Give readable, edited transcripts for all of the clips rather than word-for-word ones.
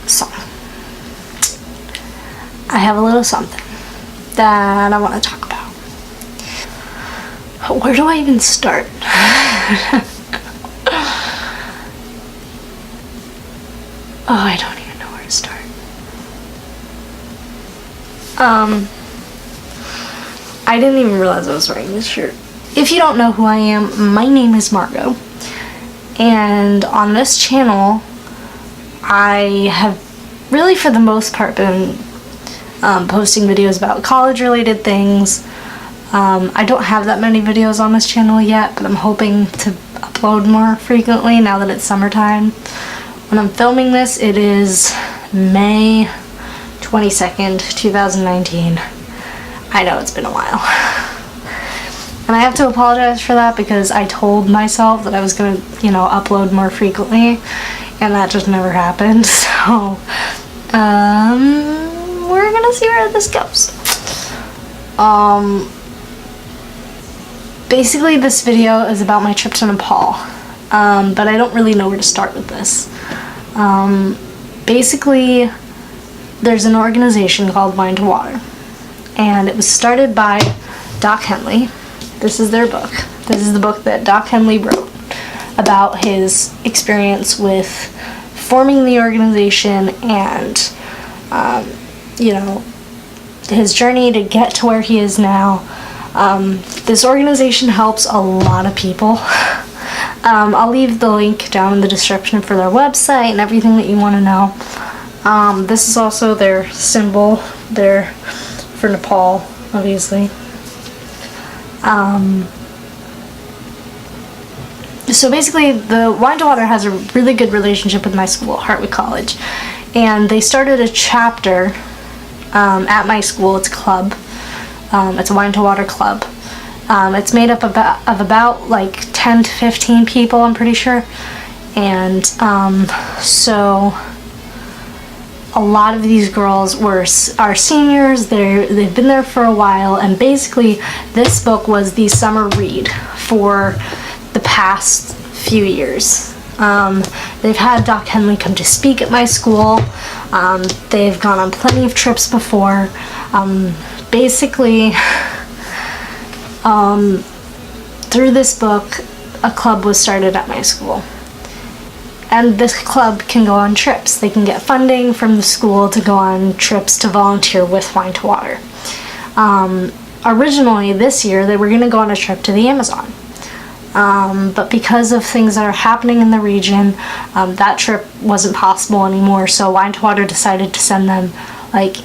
So I have a little something that I want to talk about. Where do I even start? Oh, I don't even know where to start. I didn't even realize I was wearing this shirt. If you don't know who I am, my name is Margot. And on this channel, I have really, for the most part, been posting videos about college-related things. I don't have that many videos on this channel yet, but I'm hoping to upload more frequently now that it's summertime. When I'm filming this, it is May 22nd, 2019. I know it's been a while. And I have to apologize for that because I told myself that I was going to, upload more frequently, and that just never happened. So, we're gonna see where this goes. Basically this video is about my trip to Nepal, but I don't really know where to start with this. Basically, there's an organization called Wine to Water, and it was started by Doc Henley. This is their book. This is the book that Doc Henley wrote about his experience with forming the organization and, his journey to get to where he is now. This organization helps a lot of people. I'll leave the link down in the description for their website and everything that you want to know. This is also their symbol there for Nepal, obviously. So basically, the Wine to Water has a really good relationship with my school, Hartwick College, and they started a chapter at my school. It's a club. It's a Wine to Water club. It's made up of about like 10 to 15 people, I'm pretty sure, and so a lot of these girls are seniors. They've been there for a while, and basically this book was the summer read for the past few years. They've had Doc Henley come to speak at my school. They've gone on plenty of trips before. Basically, through this book, a club was started at my school. And this club can go on trips. They can get funding from the school to go on trips to volunteer with Wine to Water. Originally, this year, they were going to go on a trip to the Amazon. But because of things that are happening in the region, that trip wasn't possible anymore, so Wine to Water decided to send them,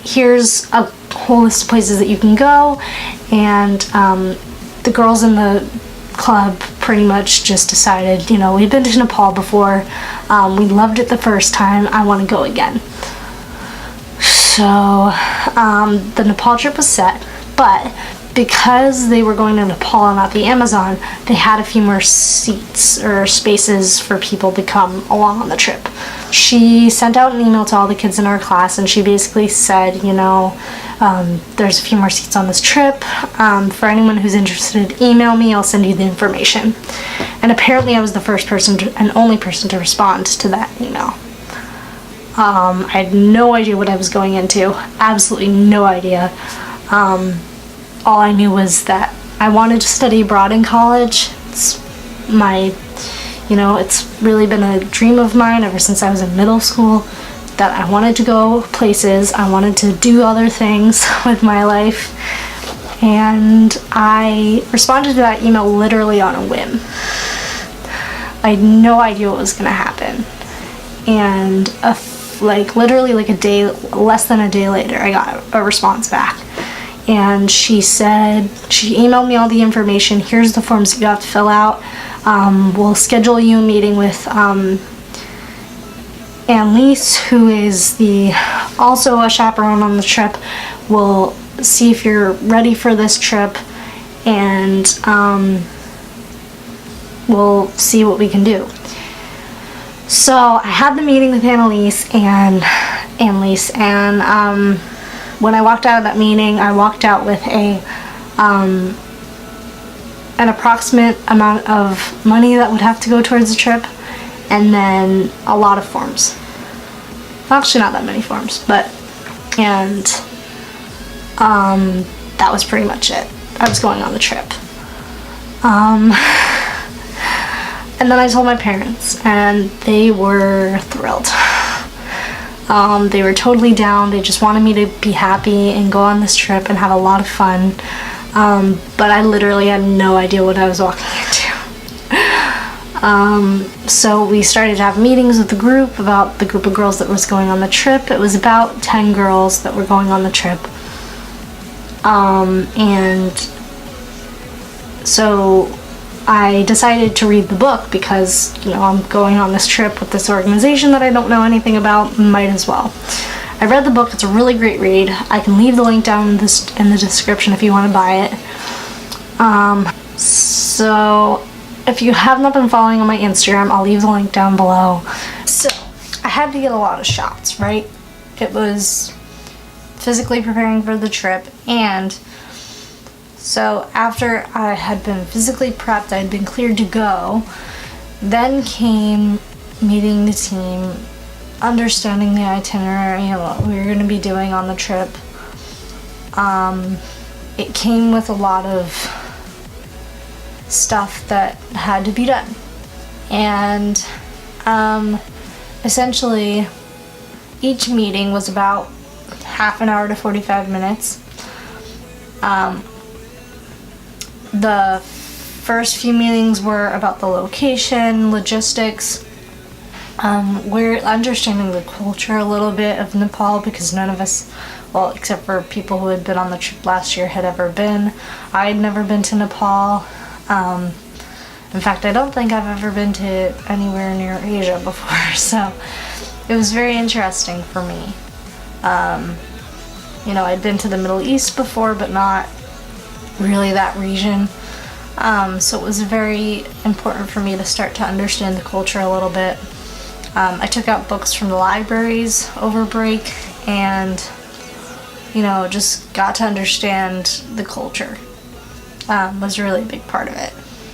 here's a whole list of places that you can go, and the girls in the club pretty much just decided, we've been to Nepal before, we loved it the first time, I want to go again. So the Nepal trip was set, but because they were going to Nepal and not the Amazon, they had a few more seats or spaces for people to come along on the trip. She sent out an email to all the kids in our class, and she basically said, there's a few more seats on this trip. For anyone who's interested, email me, I'll send you the information. And apparently I was the first person and only person to respond to that email. I had no idea what I was going into. Absolutely no idea. All I knew was that I wanted to study abroad in college. It's it's really been a dream of mine ever since I was in middle school, that I wanted to go places, I wanted to do other things with my life, and I responded to that email literally on a whim. I had no idea what was going to happen, and literally a day, less than a day later, I got a response back. And she emailed me all the information. Here's the forms that you have to fill out. We'll schedule you a meeting with Annalise, who is also a chaperone on the trip. We'll see if you're ready for this trip, and we'll see what we can do. So I had the meeting with Annalise, and when I walked out of that meeting, I walked out with an approximate amount of money that would have to go towards the trip, and then a lot of forms. Actually, not that many forms, but, and that was pretty much it. I was going on the trip. And then I told my parents, and they were thrilled. They were totally down. They just wanted me to be happy and go on this trip and have a lot of fun. But I literally had no idea what I was walking into. So we started to have meetings with the group about the group of girls that was going on the trip. It was about 10 girls that were going on the trip. And so I decided to read the book because, you know, I'm going on this trip with this organization that I don't know anything about, might as well. I read the book. It's a really great read. I can leave the link down in the description if you want to buy it. So if you have not been following on my Instagram, I'll leave the link down below. So I had to get a lot of shots, right? It was physically preparing for the trip, and so after I had been physically prepped, I had been cleared to go, then came meeting the team, understanding the itinerary and what we were going to be doing on the trip. It came with a lot of stuff that had to be done. And essentially, each meeting was about half an hour to 45 minutes. The first few meetings were about the location, logistics. We're understanding the culture a little bit of Nepal because none of us, well, except for people who had been on the trip last year, had ever been. I had never been to Nepal. In fact, I don't think I've ever been to anywhere near Asia before, so it was very interesting for me. You know, I'd been to the Middle East before, but not really that region. So it was very important for me to start to understand the culture a little bit. I took out books from the libraries over break and, you know, just got to understand the culture. Was a really big part of it.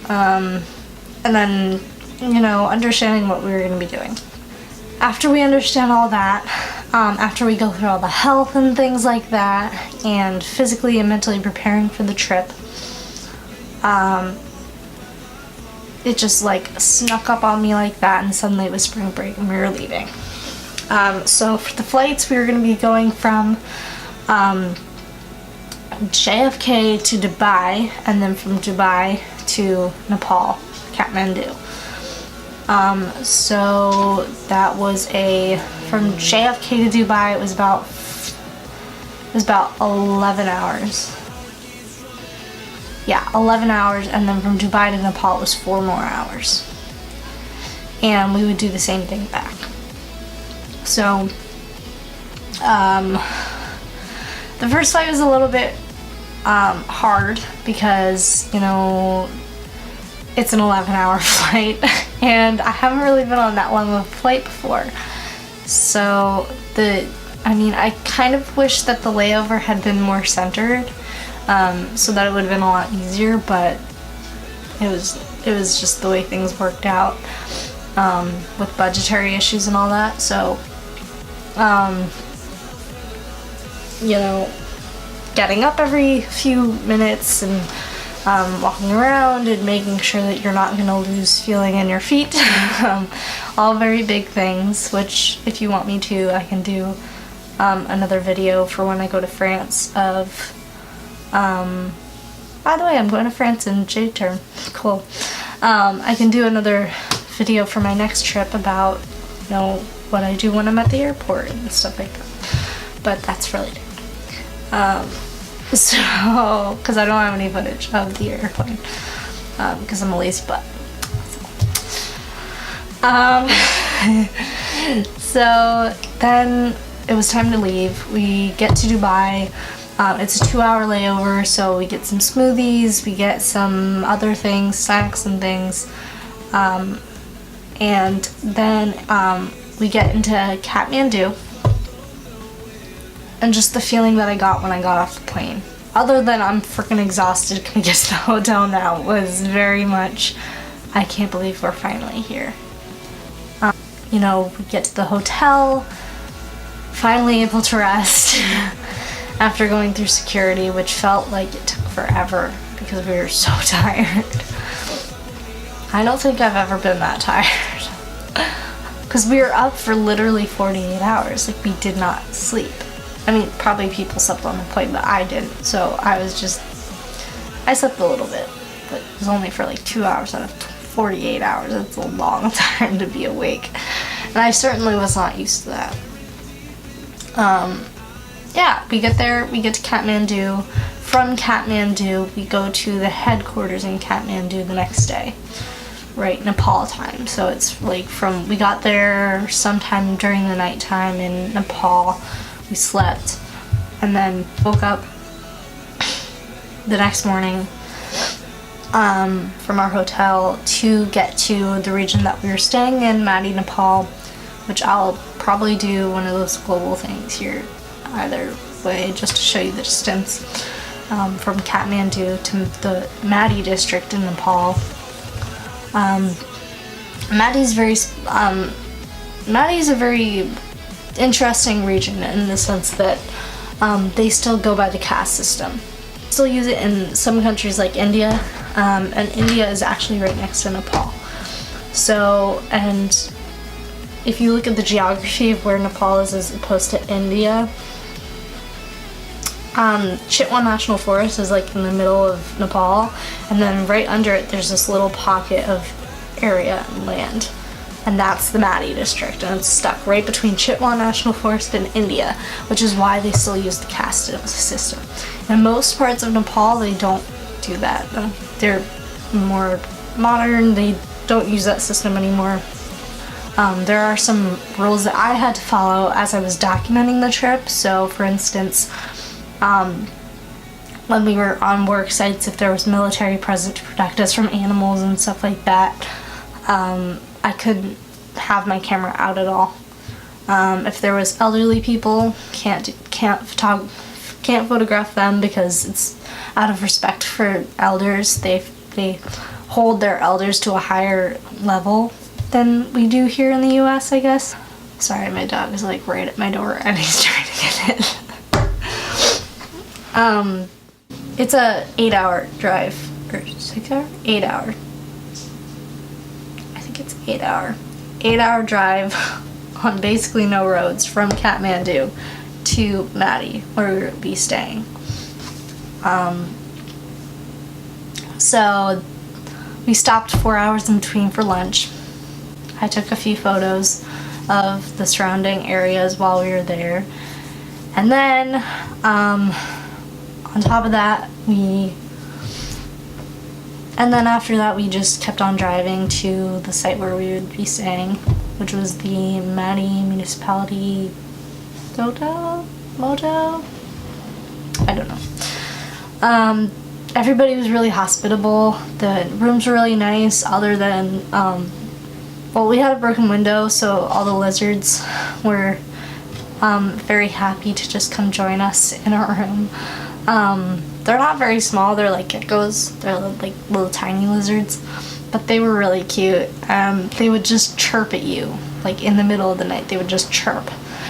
And then, you know, understanding what we were going to be doing. After we understand all that, after we go through all the health and things like that, and physically and mentally preparing for the trip, it just like snuck up on me like that, and suddenly it was spring break and we were leaving. So for the flights, we were going to be going from JFK to Dubai, and then from Dubai to Nepal, Kathmandu. So that was from JFK to Dubai, it was about 11 hours. Yeah, 11 hours, and then from Dubai to Nepal it was 4 more hours. And we would do the same thing back. So, the first flight was a little bit hard because, you know, it's an 11-hour flight, and I haven't really been on that long of a flight before. So I kind of wish that the layover had been more centered, so that it would have been a lot easier, but it was just the way things worked out, with budgetary issues and all that. So, you know, getting up every few minutes and walking around and making sure that you're not going to lose feeling in your feet. All very big things, which if you want me to, I can do another video for when I go to France of, by the way, I'm going to France in J-term. Cool. I can do another video for my next trip about, you know, what I do when I'm at the airport and stuff like that. But that's really different. So, because I don't have any footage of the airplane, because I'm a lazy butt. So then it was time to leave. We get to Dubai. It's a 2-hour layover, so we get some smoothies, we get some other things, snacks and things, and then we get into Kathmandu. And just the feeling that I got when I got off the plane, other than I'm freaking exhausted, can we get to the hotel now, was very much, I can't believe we're finally here. you know, we get to the hotel, finally able to rest after going through security, which felt like it took forever because we were so tired. I don't think I've ever been that tired. Because we were up for literally 48 hours. Like, we did not sleep. I mean, probably people slept on the plane, but I didn't. So I slept a little bit. But it was only for like 2 hours out of 48 hours. That's a long time to be awake. And I certainly was not used to that. Yeah, we get there, we get to Kathmandu. From Kathmandu, we go to the headquarters in Kathmandu the next day. Right, Nepal time. So it's like we got there sometime during the nighttime in Nepal. We slept and then woke up the next morning from our hotel to get to the region that we were staying in, Madi, Nepal, which I'll probably do one of those global things here either way just to show you the distance from Kathmandu to the Madi district in Nepal. Madi's a very interesting region in the sense that they still go by the caste system. Still use it in some countries like India, and India is actually right next to Nepal. So, and if you look at the geography of where Nepal is as opposed to India, Chitwan National Forest is like in the middle of Nepal, and then right under it there's this little pocket of area and land, and that's the Madi district, and it's stuck right between Chitwan National Forest and India, which is why they still use the caste system. In most parts of Nepal they don't do that. They're more modern, they don't use that system anymore. There are some rules that I had to follow as I was documenting the trip. So for instance, when we were on work sites, if there was military present to protect us from animals and stuff like that, I couldn't have my camera out at all. If there was elderly people, can't photograph them because it's out of respect for elders. They hold their elders to a higher level than we do here in the US, I guess. Sorry, my dog is like right at my door and he's trying to get in. It's a 8-hour drive, or 6 hour? 8 hour. I think it's 8 hour. 8-hour drive on basically no roads from Kathmandu to Madi, where we would be staying. So we stopped 4 hours in between for lunch. I took a few photos of the surrounding areas while we were there. And then, on top of that, after that, we just kept on driving to the site where we would be staying, which was the Madi Municipality Motel? I don't know. Everybody was really hospitable. The rooms were really nice, other than, we had a broken window, so all the lizards were very happy to just come join us in our room. They're not very small, they're like geckos, they're like little tiny lizards, but they were really cute. They would just chirp at you, like in the middle of the night, they would just chirp.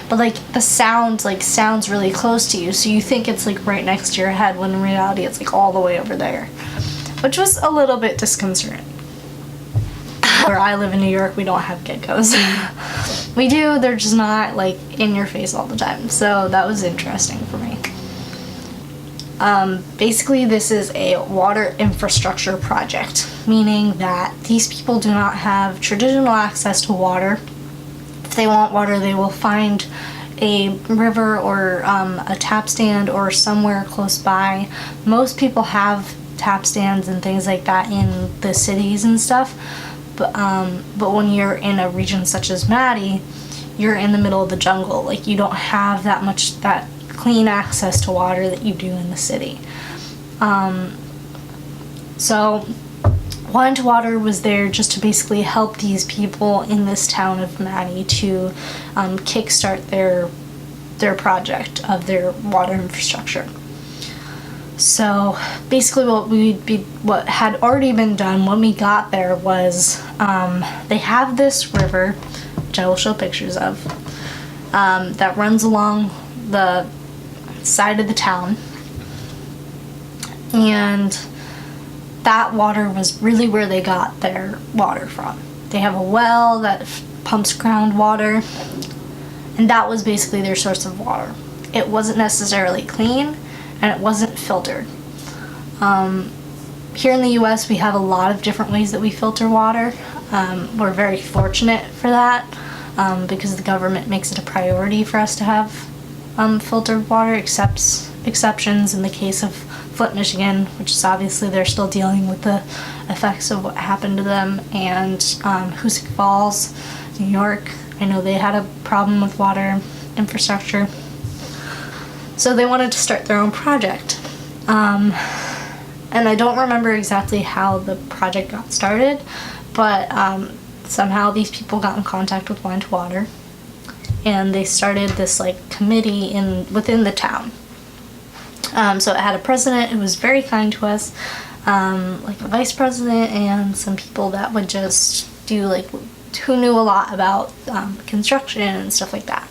But like the sound sounds really close to you, so you think it's like right next to your head, when in reality it's like all the way over there, which was a little bit disconcerting. Where I live in New York, we don't have geckos. We do, they're just not like in your face all the time, so that was interesting for me. Basically, this is a water infrastructure project, meaning that these people do not have traditional access to water. If they want water, they will find a river or a tap stand or somewhere close by. Most people have tap stands and things like that in the cities and stuff, but when you're in a region such as Madi, you're in the middle of the jungle. Like, you don't have that clean access to water that you do in the city. So Want Water was there just to basically help these people in this town of Madi to kickstart their project of their water infrastructure. So basically what had already been done when we got there was they have this river, which which I will show pictures of, that runs along the side of the town. And that water was really where they got their water from. They have a well that pumps groundwater, and that was basically their source of water. It wasn't necessarily clean, and it wasn't filtered. Here in the US, we have a lot of different ways that we filter water. We're very fortunate for that, because the government makes it a priority for us to have filtered water, exceptions in the case of Flint, Michigan, which is obviously they're still dealing with the effects of what happened to them, and Hoosick Falls, New York. I know they had a problem with water infrastructure, so they wanted to start their own project. And I don't remember exactly how the project got started, but somehow these people got in contact with Wine to Water, and they started this like committee within the town. So it had a president who was very kind to us, like a vice president, and some people that would just do like, who knew a lot about construction and stuff like that.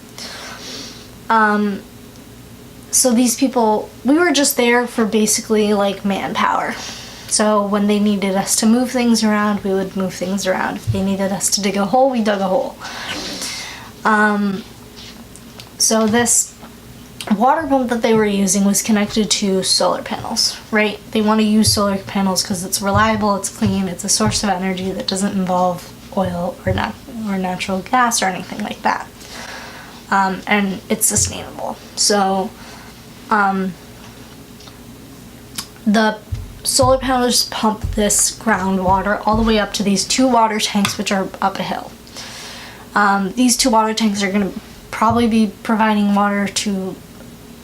So these people, we were just there for basically like manpower. So when they needed us to move things around, we would move things around. If they needed us to dig a hole, we dug a hole. So this water pump that they were using was connected to solar panels, right? They want to use solar panels because it's reliable, it's clean, it's a source of energy that doesn't involve oil or natural gas or anything like that. And it's sustainable. So the solar panels pump this groundwater all the way up to these 2 water tanks, which are up a hill. These 2 water tanks are going to probably be providing water to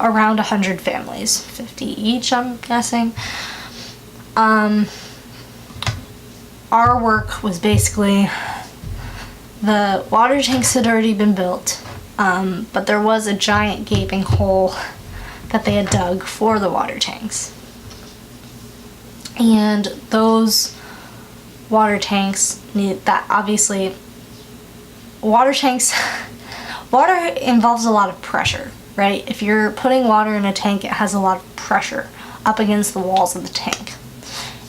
around 100 families, 50 each, I'm guessing. Our work was basically, the water tanks had already been built, but there was a giant gaping hole that they had dug for the water tanks. And those water tanks need that, obviously, water involves a lot of pressure, right? If you're putting water in a tank, it has a lot of pressure up against the walls of the tank.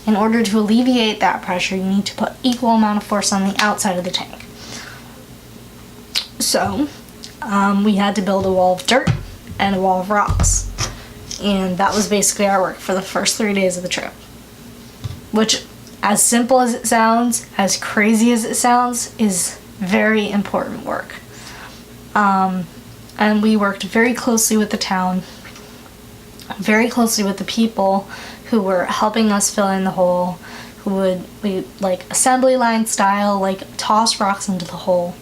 In order to alleviate that pressure, you need to put equal amount of force on the outside of the tank. So, we had to build a wall of dirt and a wall of rocks. And that was basically our work for the first 3 days of the trip. Which, as simple as it sounds, as crazy as it sounds, is very important work. And we worked very closely with the town, very closely with the people who were helping us fill in the hole, we like assembly line style, like toss rocks into the hole.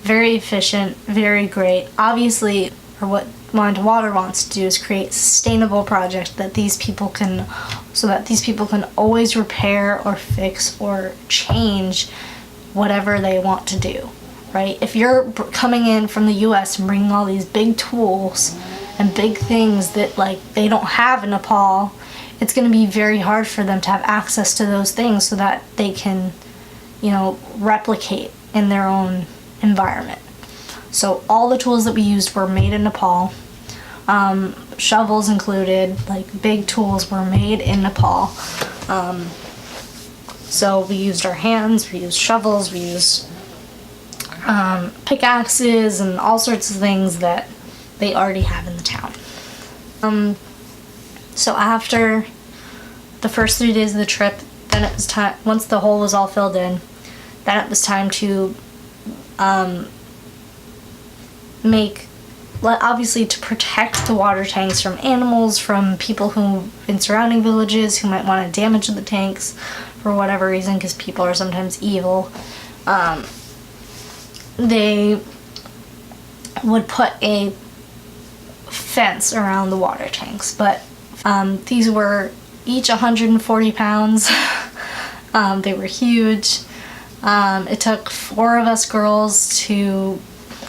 Very efficient, very great. Obviously, or what Wine to Water wants to do is create a sustainable project that these people can, so that these people can always repair or fix or change whatever they want to do, right? If you're coming in from the US and bringing all these big tools and big things that like they don't have in Nepal, it's going to be very hard for them to have access to those things so that they can, replicate in their own environment. So all the tools that we used were made in Nepal. Shovels included, like big tools were made in Nepal. So we used our hands, we used shovels, we used pickaxes and all sorts of things that they already have in the town. So after the first 3 days of the trip, then it was time, once the hole was all filled in, then it was time to obviously to protect the water tanks from animals, from people who in surrounding villages who might want to damage the tanks for whatever reason, because people are sometimes evil. They would put a fence around the water tanks, but these were each 140 pounds. They were huge. It took 4 of us girls to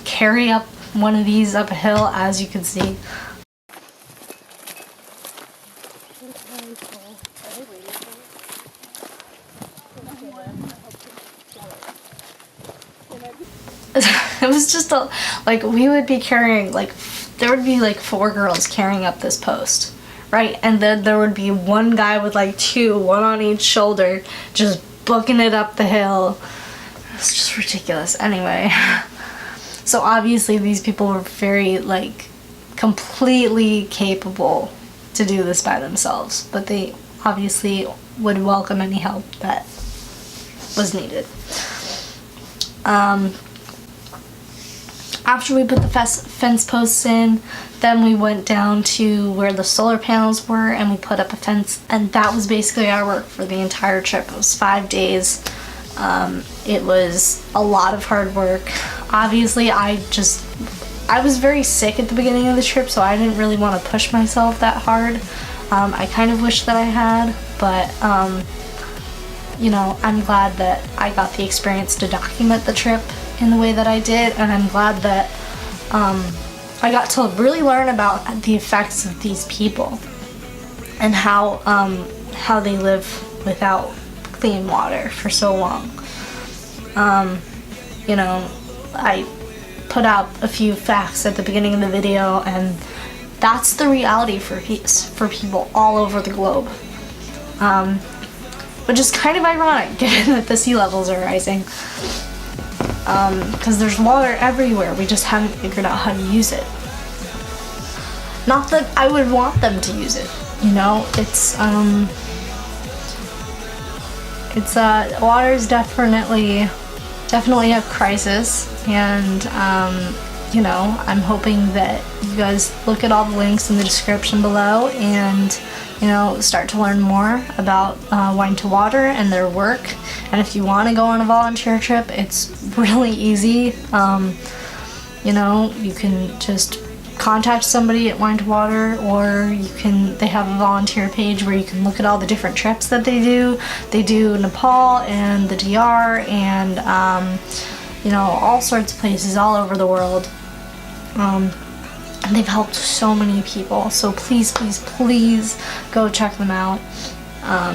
carry up one of these up a hill, as you can see. It was just like, we would be carrying, like, there would be like 4 girls carrying up this post, right? And then there would be one guy with like 2, one on each shoulder, just booking it up the hill. It's just ridiculous. Anyway, so obviously these people were very, like, completely capable to do this by themselves, but they obviously would welcome any help that was needed. After we put the fence posts in, then we went down to where the solar panels were and we put up a fence, and that was basically our work for the entire trip. It was 5 days. It was a lot of hard work. Obviously, I was very sick at the beginning of the trip, so I didn't really want to push myself that hard. I kind of wish that I had, but you know, I'm glad that I got the experience to document the trip in the way that I did, and I'm glad that I got to really learn about the effects of these people and how they live without clean water for so long. You know, I put out a few facts at the beginning of the video, and that's the reality for people all over the globe. Which is kind of ironic given that the sea levels are rising. Because there's water everywhere, we just haven't figured out how to use it. Not that I would want them to use it, you know? Water's definitely a crisis, and you know, I'm hoping that you guys look at all the links in the description below and, you know, start to learn more about Wine to Water and their work. And if you want to go on a volunteer trip, it's really easy. You know, you can just contact somebody at Wine to Water, or they have a volunteer page where you can look at all the different trips that they do. They do Nepal and the DR and you know, all sorts of places all over the world. And they've helped so many people, so please, please, please go check them out,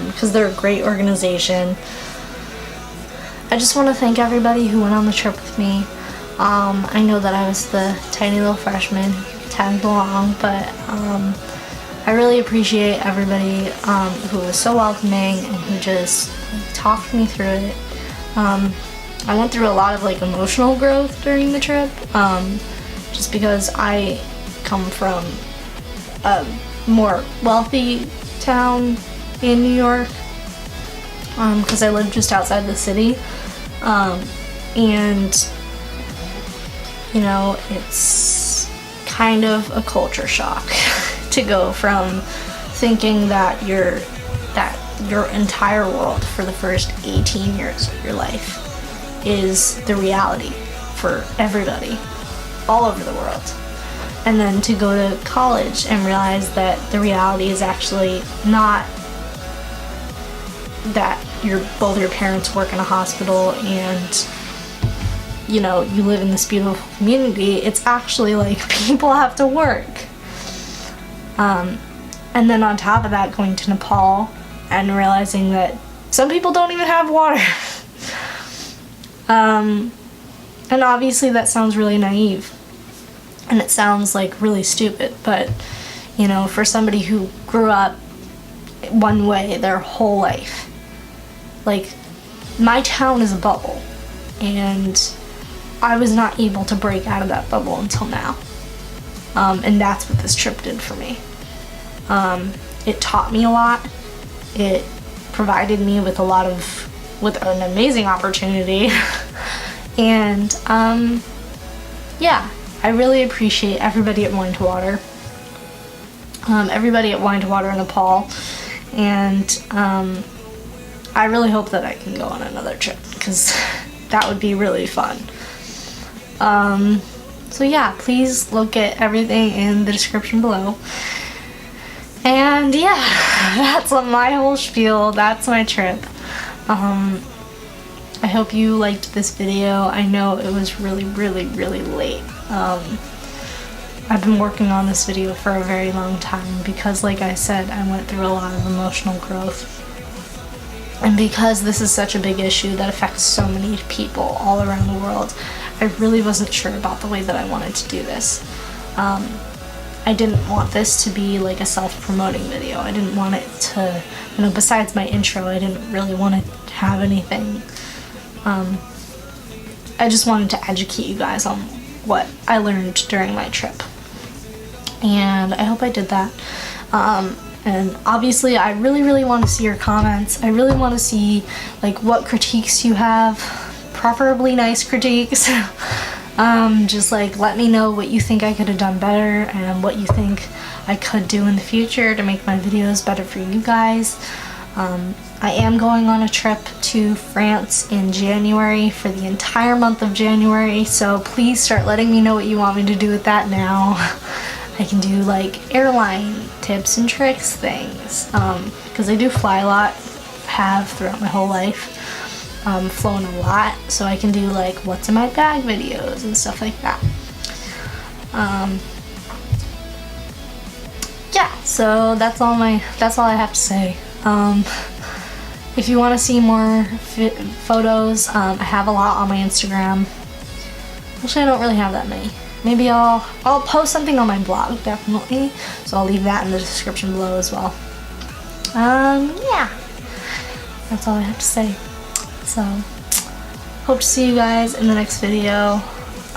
because they're a great organization. I just want to thank everybody who went on the trip with me. I know that I was the tiny little freshman who tagged along, but I really appreciate everybody who was so welcoming and who just talked me through it. I went through a lot of like emotional growth during the trip, just because I come from a more wealthy town in New York, because I live just outside the city, and you know, it's kind of a culture shock to go from thinking that your entire world for the first 18 years of your life is the reality for everybody all over the world, and then to go to college and realize that the reality is actually not that both your parents work in a hospital and, you know, you live in this beautiful community. It's actually like people have to work. And then on top of that, going to Nepal and realizing that some people don't even have water. And obviously that sounds really naive and it sounds like really stupid, but you know, for somebody who grew up one way their whole life, like, my town is a bubble, and I was not able to break out of that bubble until now. And that's what this trip did for me. It taught me a lot. It provided me with with an amazing opportunity. And yeah, I really appreciate everybody at Wine to Water. Everybody at Wine to Water in Nepal. And I really hope that I can go on another trip, because that would be really fun. So yeah, please look at everything in the description below. And yeah, that's my whole spiel. That's my trip. I hope you liked this video. I know it was really, really, really late. I've been working on this video for a very long time because, like I said, I went through a lot of emotional growth. And because this is such a big issue that affects so many people all around the world, I really wasn't sure about the way that I wanted to do this. I didn't want this to be like a self-promoting video. I didn't want it to, you know, besides my intro, I didn't really want to have anything. I just wanted to educate you guys on what I learned during my trip. And I hope I did that. And obviously I really want to see your comments. I really want to see like what critiques you have, preferably nice critiques. Just like let me know what you think I could have done better and what you think I could do in the future to make my videos better for you guys. I am going on a trip to France in January for the entire month of January, so please start letting me know what you want me to do with that now. I can do like airline tips and tricks things, because I do fly a lot, have throughout my whole life. Flown a lot, so I can do like what's in my bag videos and stuff like that. Yeah, so that's all I have to say. If you want to see more photos, I have a lot on my Instagram. Actually, I don't really have that many. Maybe I'll post something on my blog, definitely. So I'll leave that in the description below as well. Yeah, that's all I have to say. So, hope to see you guys in the next video.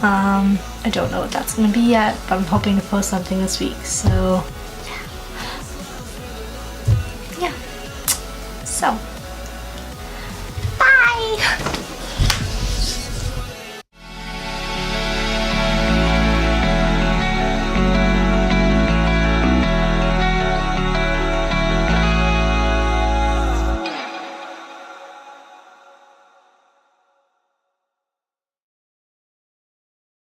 I don't know what that's going to be yet, but I'm hoping to post something this week. So, yeah. So.